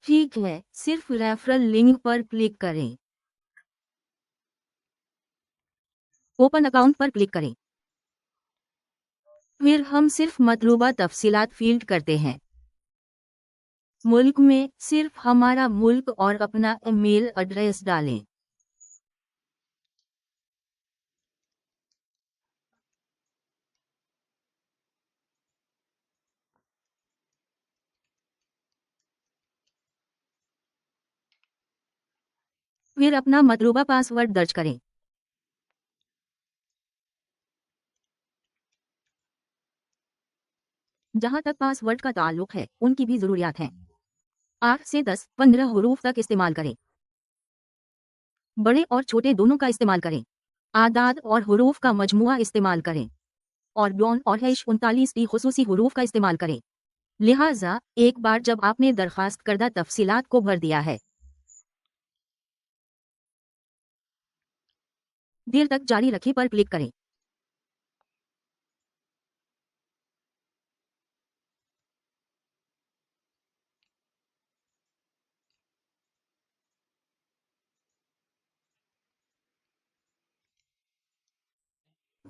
ठीक है, सिर्फ रेफरल लिंक पर क्लिक करें। ओपन अकाउंट पर क्लिक करें। फिर हम सिर्फ मतलूबा तफसीलात फील्ड करते हैं। मुल्क में सिर्फ हमारा मुल्क और अपना ईमेल एड्रेस डालें। फिर अपना मतलूबा पासवर्ड दर्ज करें। जहां तक पासवर्ड का ताल्लुक है, उनकी भी जरूरियात हैं। 8 से 10, 15 हरूफ तक इस्तेमाल करें। बड़े और छोटे दोनों का इस्तेमाल करें। आदाद और हुरूफ का मजमुआ इस्तेमाल करें। और ब्यौन और हैश 39 की खुसूसी हुरूफ का इस्तेमाल करें। लिहाजा एक बार जब आपने दरखास्त करदा तफसीलात को भर दिया है, देर तक जारी रखें पर क्लिक करें।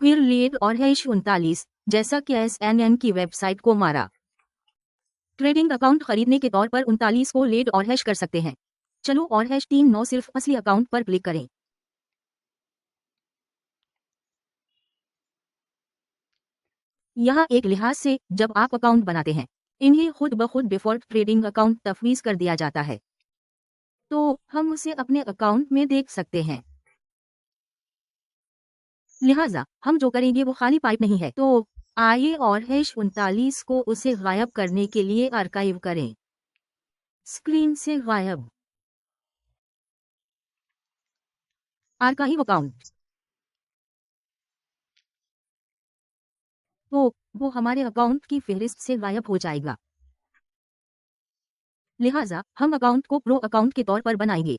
फिर लीड और हैश 39 जैसा कि SNN की वेबसाइट को मारा। ट्रेडिंग अकाउंट खरीदने के तौर पर 39 को लीड और हैश कर सकते हैं। चलो और हैश 39 सिर्फ असली अकाउंट पर क्लिक करें। यहाँ एक लिहाज से जब आप अकाउंट बनाते हैं, इन्हें खुद ब खुद डिफॉल्ट ट्रेडिंग अकाउंट तफवीज कर दिया जाता है, तो हम उसे अपने अकाउंट में देख सकते हैं। लिहाजा हम जो करेंगे वो खाली पाइप नहीं है, तो आइए और हैश 39 को उसे गायब करने के लिए आर्काइव करें। स्क्रीन से गायब। Archive account. तो वो हमारे अकाउंट की फहरिस्त से गायब हो जाएगा। लिहाजा हम अकाउंट को प्रो अकाउंट के तौर पर बनाएंगे।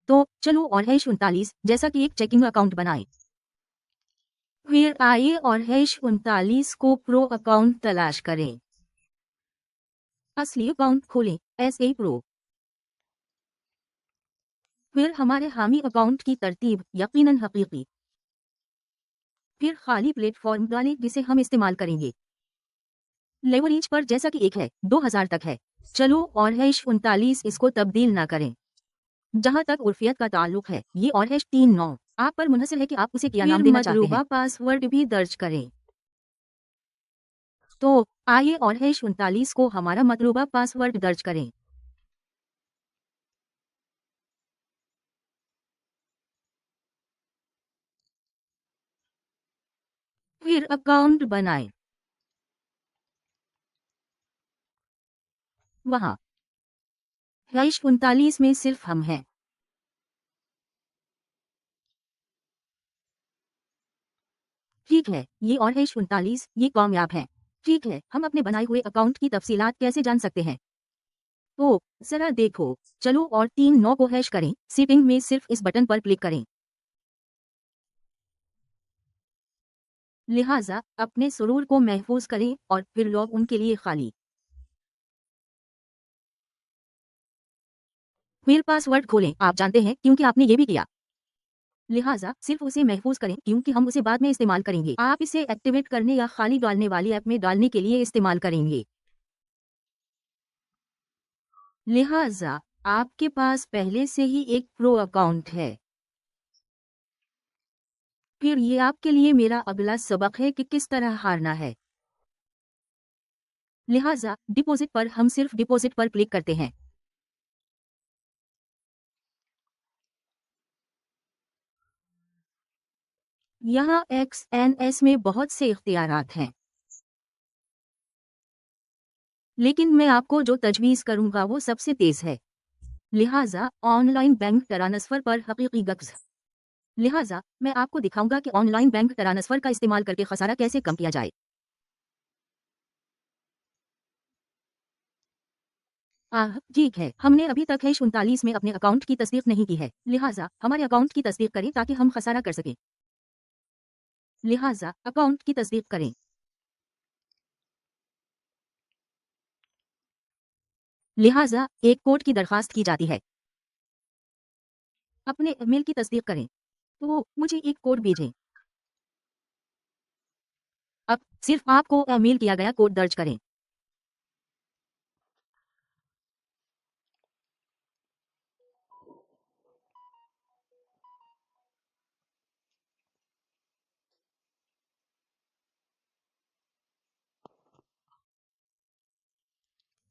तो चलो और हैश 39 जैसा कि एक चेकिंग अकाउंट बनाएं। फिर आइए और हैश 39 को प्रो अकाउंट तलाश करें। असली अकाउंट खोलें, SA प्रो। फिर हमारे हामी अकाउंट की तरतीब यकीनन हकीकी। फिर खाली प्लेटफॉर्म डालें जिसे हम इस्तेमाल करेंगे। लेवरेज पर जैसा कि एक है, 2000 तक है। चलो और हैश 39 इसको तब्दील ना करें। जहां तक उर्फियत का ताल्लुक है, ये और हैश 39 आप पर मुनहसर है कि आप उसे क्या नाम देना चाहते हैं। पासवर्ड भी दर्ज करें। तो आइए और हैश 39 को हमारा मतलूबा पासवर्ड दर्ज करें। फिर अकाउंट बनाएं। वहां हैश 39 में सिर्फ हम हैं। ठीक है, ये और हैश 39 ये कामयाब है। ठीक है, हम अपने बनाए हुए अकाउंट की तफसीलात कैसे जान सकते हैं? तो जरा देखो, चलो और 39 को हैश करें। सेटिंग में सिर्फ इस बटन पर क्लिक करें। लिहाजा अपने सुरूर को महफूज करें और फिर लॉग उनके लिए खाली। फिर पासवर्ड खोलें, आप जानते हैं क्योंकि आपने ये भी किया। लिहाजा सिर्फ उसे महफूज करें क्योंकि हम उसे बाद में इस्तेमाल करेंगे। आप इसे एक्टिवेट करने या खाली डालने वाली ऐप में डालने के लिए इस्तेमाल करेंगे। लिहाजा आपके पास पहले से ही एक प्रो अकाउंट है। फिर ये आपके लिए मेरा अगला सबक है कि किस तरह हारना है। लिहाजा डिपॉजिट पर हम सिर्फ डिपॉजिट पर क्लिक करते हैं। यहाँ XNS में बहुत से इख्तियारात हैं, लेकिन मैं आपको जो तजवीज़ करूंगा वो सबसे तेज है। लिहाजा ऑनलाइन बैंक ट्रांसफर पर हकीकी गक्स। लिहाजा मैं आपको दिखाऊंगा कि ऑनलाइन बैंक ट्रांसफर का इस्तेमाल करके खसारा कैसे कम किया जाए। ठीक है, हमने अभी तक हैश 39 में अपने अकाउंट की तस्दीक नहीं की है। लिहाजा हमारे अकाउंट की तस्दीक करें ताकि हम खसारा कर सकें। लिहाजा अकाउंट की तस्दीक करें। लिहाजा एक कोड की दरखास्त की जाती है। अपने ईमेल की तस्दीक करें। तो मुझे एक कोड भेजें। अब सिर्फ आपको ईमेल किया गया कोड दर्ज करें।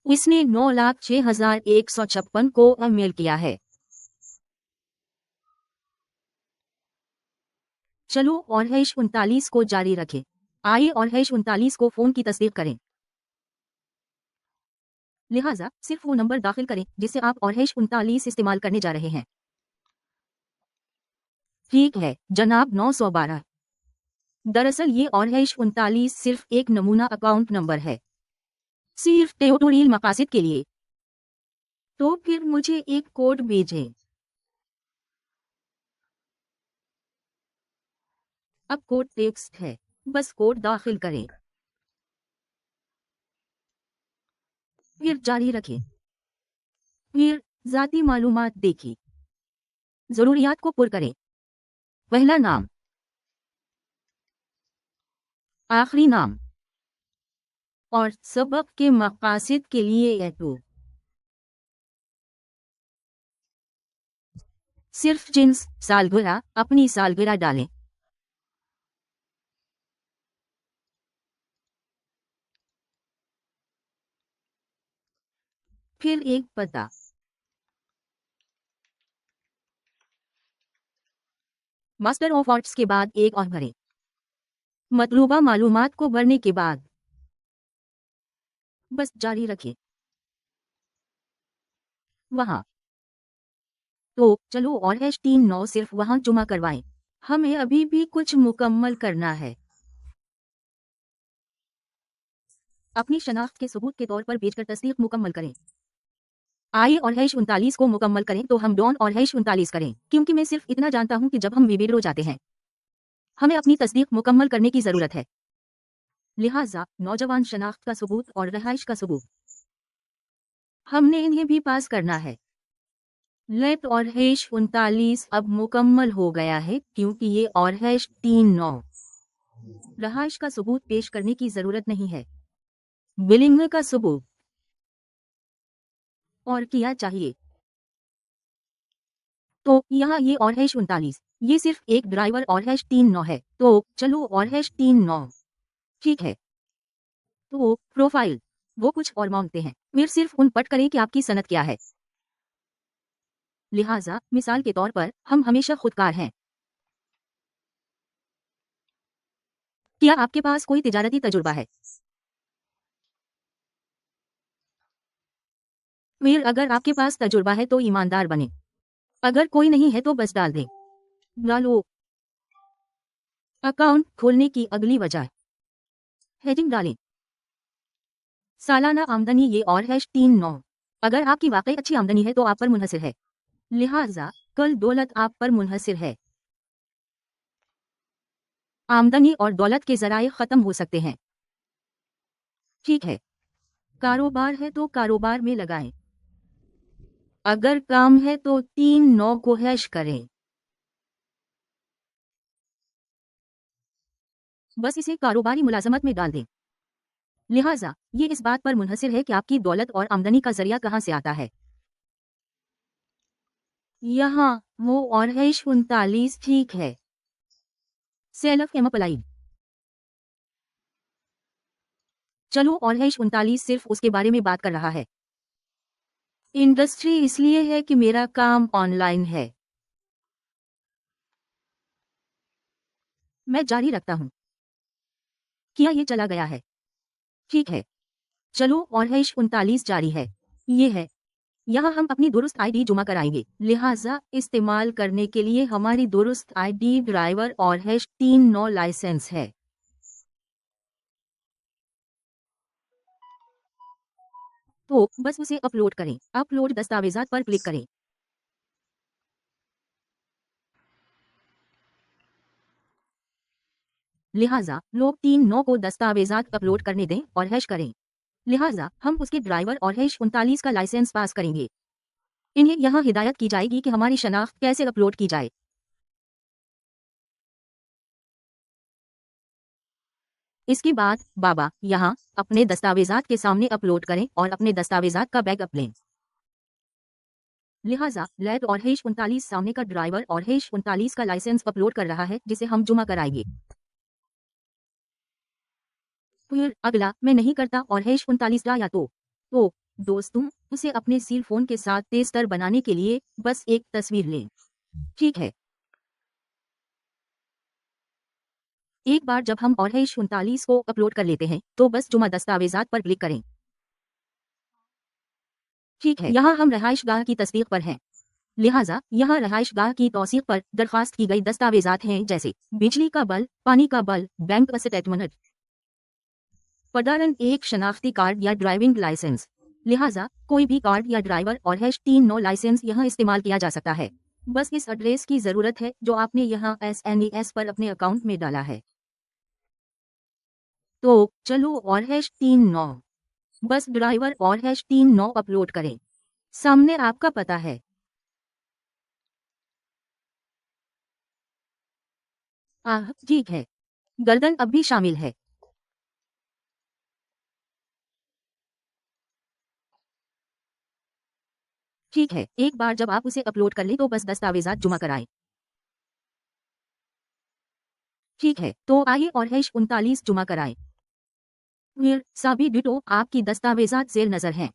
इसने 9,06,156 को ईमेल किया है। चलो और हैश 39 को जारी रखें। आइए और हैश 39 को फोन की तस्दीक करें। लिहाजा सिर्फ वो नंबर दाखिल करें जिससे आप और हैश 39 इस्तेमाल करने जा रहे हैं। ठीक है जनाब 912। दरअसल ये और हैश 39 सिर्फ एक नमूना अकाउंट नंबर है, सिर्फ ट्यूटोरियल मकासद के लिए। तो फिर मुझे एक कोड भेजें। अब कोड टेक्स्ट है, बस कोड दाखिल करें फिर जारी रखें। फिर जाती मालूमात देखें। जरूरियात को पुर करें। पहला नाम, आखिरी नाम और सबक के मकासद के लिए एटो। सिर्फ जिन्स सालगिरह अपनी सालगिरह डालें। फिर एक पता। मास्टर ऑफ आर्ट्स के बाद एक और भरें। मतलूबा मालूमात को भरने के बाद बस जारी रखें। वहाँ तो चलो और हैश 39 सिर्फ वहाँ जुमा करवाएं। हमें अभी भी कुछ मुकम्मल करना है। अपनी शनाख्त के सबूत के तौर पर भेजकर तस्दीक मुकम्मल करें। आइए और हैश 39 को मुकम्मल करें तो हम डॉन और हैश 39 करें, क्योंकि मैं सिर्फ इतना जानता हूं कि जब हम विवेरो जाते हैं हमें अपनी तस्दीक मुकम्मल करने की जरूरत है। लिहाजा नौजवान शनाख्त का सबूत और रहाइश का सबूत हमने इन्हें भी पास करना है। लेट और हैश 39 अब मुकम्मल हो गया है क्योंकि ये और हैश 39 रहाइश का सबूत पेश करने की जरूरत नहीं है। बिलिंग का सबूत और किया चाहिए। तो यहाँ ये और हैश 39 ये सिर्फ एक ड्राइवर और हैश 39 है। तो चलो और हैश 39 ठीक है। तो प्रोफाइल वो कुछ और मांगते हैं, फिर सिर्फ उन पट करें कि आपकी सनत क्या है। लिहाजा मिसाल के तौर पर हम हमेशा खुदकार हैं। क्या आपके पास कोई तिजारती तजुर्बा है? फिर अगर आपके पास तजुर्बा है तो ईमानदार बने। अगर कोई नहीं है तो बस डाल दें। डालो। अकाउंट खोलने की अगली वजह हेडिंग डालें। सालाना आमदनी ये और हैश 39 अगर आपकी वाकई अच्छी आमदनी है तो आप पर मुनहसिर है। लिहाजा कल दौलत आप पर मुनहसिर है। आमदनी और दौलत के जराए खत्म हो सकते हैं। ठीक है। कारोबार है तो कारोबार में लगाएं। अगर काम है तो 39 को हैश करें। बस इसे कारोबारी मुलाजमत में डाल दें। लिहाजा ये इस बात पर मुनहसिर है कि आपकी दौलत और आमदनी का जरिया कहां से आता है। यहाँ वो और हैश 39 ठीक है। सेल्फ एम्प्लॉयड चलो और हैश 39 सिर्फ उसके बारे में बात कर रहा है। इंडस्ट्री इसलिए है कि मेरा काम ऑनलाइन है। मैं जारी रखता हूं। क्या ये चला गया है? ठीक है। चलो और हैश 39 जारी है। ये है। यहाँ हम अपनी दुरुस्त आईडी जुमा कराएंगे। लिहाजा इस्तेमाल करने के लिए हमारी दुरुस्त आईडी ड्राइवर और हैश 39 लाइसेंस है। तो बस उसे अपलोड करें। अपलोड दस्तावेजात पर क्लिक करें। लिहाजा लोग 39 को दस्तावेजात अपलोड करने दें और हैश करें। लिहाजा हम उसके ड्राइवर और हैश 39 का लाइसेंस पास करेंगे। इन्हें यहाँ हिदायत की जाएगी कि हमारी शनाख्त कैसे अपलोड की जाए। इसके बाद बाबा यहाँ अपने दस्तावेजात के सामने अपलोड करें और अपने दस्तावेजात का बैकअप लें। लिहाजा लैद और हैश 39 सामने का ड्राइवर और हैश 39 का लाइसेंस अपलोड कर रहा है, जिसे हम जुमा कराएंगे। फिर अगला मैं नहीं करता और हैश 39 या तो दोस्तों उसे अपने सील फोन के साथ तेज तर बनाने के लिए बस एक तस्वीर लें। ठीक है, एक बार जब हम और हैश 39 को अपलोड कर लेते हैं तो बस जुमा दस्तावेजात पर क्लिक करें। ठीक है, यहाँ हम रहायशगाह की तस्दीक पर हैं। लिहाजा यहाँ रहायशगाह की तौसीक पर दरख्वास्त की गई दस्तावेजात हैं, जैसे बिजली का बल, पानी का बल, बैंक स्टेटमेंट, पदारन एक शनाख्ती कार्ड या ड्राइविंग लाइसेंस। लिहाजा कोई भी कार्ड या ड्राइवर और हैश 39 लाइसेंस यहाँ इस्तेमाल किया जा सकता है। बस इस एड्रेस की जरूरत है जो आपने यहाँ SNES पर अपने अकाउंट में डाला है। तो चलो और हैश 39 बस ड्राइवर और हैश 39 अपलोड करें। सामने आपका पता है। ठीक है, गर्दन अब भी शामिल है। ठीक है, एक बार जब आप उसे अपलोड कर लें तो बस दस्तावेजात जुमा कराएं। ठीक है, तो आइए और हैश 39 जुमा कराएं। फिर सभी डिटो आपकी दस्तावेजात जेर नजर हैं।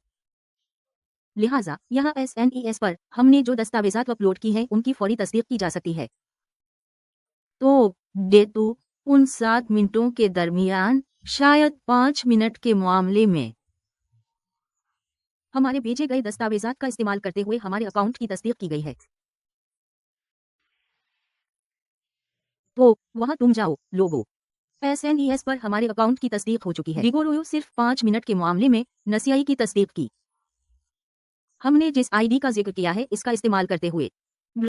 लिहाजा यहाँ SNES पर हमने जो दस्तावेजात अपलोड की हैं उनकी फौरी तस्दीक की जा सकती है। तो डेटो उन 7 मिनटों के दरमियान शायद 5 मिनट के मामले में हमारे भेजे गए दस्तावेजात का इस्तेमाल करते हुए हमारे अकाउंट की तस्दीक की गई है। तो वहां तुम जाओ लोगो। SNES पर हमारे अकाउंट की तस्दीक हो चुकी है। रिगोरोयो सिर्फ 5 मिनट के मामले में नसियाई की तस्दीक की। हमने जिस ID का जिक्र किया है इसका इस्तेमाल करते हुए